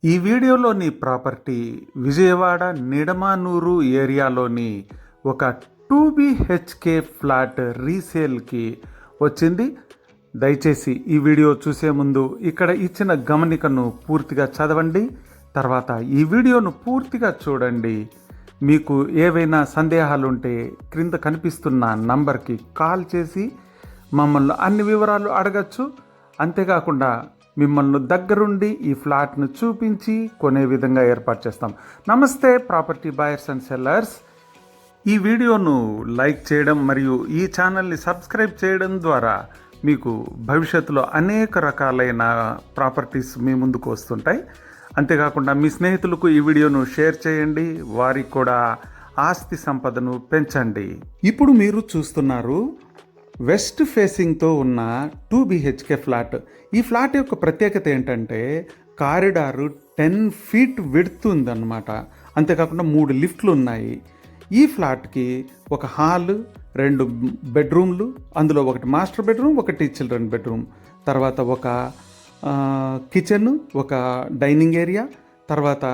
ఈ వీడియోలోని ప్రాపర్టీ విజయవాడ నిడమానూరు ఏరియాలోని ఒక 2 BHK ఫ్లాట్ రీసేల్కి వచ్చింది. దయచేసి ఈ వీడియో చూసే ముందు ఇక్కడ ఇచ్చిన గమనికను పూర్తిగా చదవండి. తర్వాత ఈ వీడియోను పూర్తిగా చూడండి. మీకు ఏవైనా సందేహాలుంటే క్రింద కనిపిస్తున్న నంబర్కి కాల్ చేసి మమ్మల్ని అన్ని వివరాలు అడగచ్చు. అంతేకాకుండా మిమ్మల్ని దగ్గరుండి ఈ ఫ్లాట్ను చూపించి కొనే విధంగా ఏర్పాటు చేస్తాం. నమస్తే ప్రాపర్టీ బయర్స్ అండ్ సెల్లర్స్. ఈ వీడియోను లైక్ చేయడం మరియు ఈ ఛానల్ని సబ్స్క్రైబ్ చేయడం ద్వారా మీకు భవిష్యత్తులో అనేక రకాలైన ప్రాపర్టీస్ మీ ముందుకు వస్తుంటాయి. అంతేకాకుండా మీ స్నేహితులకు ఈ వీడియోను షేర్ చేయండి, వారికి కూడా ఆస్తి సంపదను పెంచండి. ఇప్పుడు మీరు చూస్తున్నారు వెస్ట్ ఫేసింగ్తో ఉన్న 2 BHK ఫ్లాట్. ఈ ఫ్లాట్ యొక్క ప్రత్యేకత ఏంటంటే కారిడారు 10 feet విడ్త్ ఉందన్నమాట. అంతేకాకుండా 3 లిఫ్ట్లు ఉన్నాయి. ఈ ఫ్లాట్కి ఒక హాల్, 2 బెడ్రూమ్లు, అందులో ఒకటి మాస్టర్ బెడ్రూమ్, ఒకటి చిల్డ్రన్ బెడ్రూమ్, తర్వాత ఒక కిచెన్, ఒక డైనింగ్ ఏరియా, తర్వాత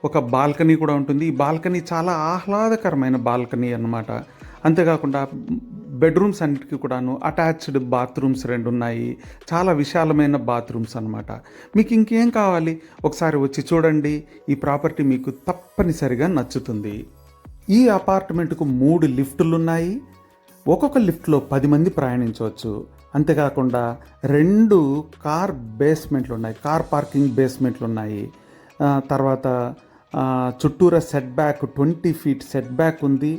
ఒక బాల్కనీ కూడా ఉంటుంది. ఈ బాల్కనీ చాలా ఆహ్లాదకరమైన బాల్కనీ అన్నమాట. అంతేకాకుండా బెడ్రూమ్స్ అన్నిటికీ కూడాను అటాచ్డ్ బాత్రూమ్స్ 2 ఉన్నాయి. చాలా విశాలమైన బాత్రూమ్స్ అన్నమాట. మీకు ఇంకేం కావాలి ఒకసారి వచ్చి చూడండి. ఈ ప్రాపర్టీ మీకు తప్పనిసరిగా నచ్చుతుంది. ఈ అపార్ట్మెంట్కు 3 లిఫ్టులు ఉన్నాయి. ఒక్కొక్క లిఫ్ట్లో 10 మంది ప్రయాణించవచ్చు. అంతేకాకుండా 2 కార్ బేస్మెంట్లు ఉన్నాయి, కార్ పార్కింగ్ బేస్మెంట్లు ఉన్నాయి. తర్వాత చుట్టూరా set back 20 feet set back ఉంది.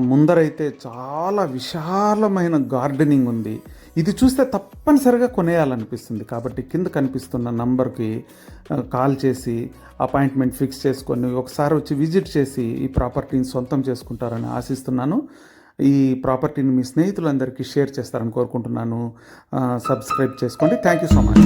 ముందరైతే చాలా విశాలమైన గార్డెనింగ్ ఉంది. ఇది చూస్తే తప్పనిసరిగా కొనేయాలనిపిస్తుంది. కాబట్టి కింద కనిపిస్తున్న నంబర్కి కాల్ చేసి అపాయింట్మెంట్ ఫిక్స్ చేసుకొని ఒకసారి వచ్చి విజిట్ చేసి ఈ ప్రాపర్టీని సొంతం చేసుకుంటారని ఆశిస్తున్నాను. ఈ ప్రాపర్టీని మీ స్నేహితులందరికీ షేర్ చేస్తారని కోరుకుంటున్నాను. సబ్స్క్రైబ్ చేసుకోండి. Thank you so much.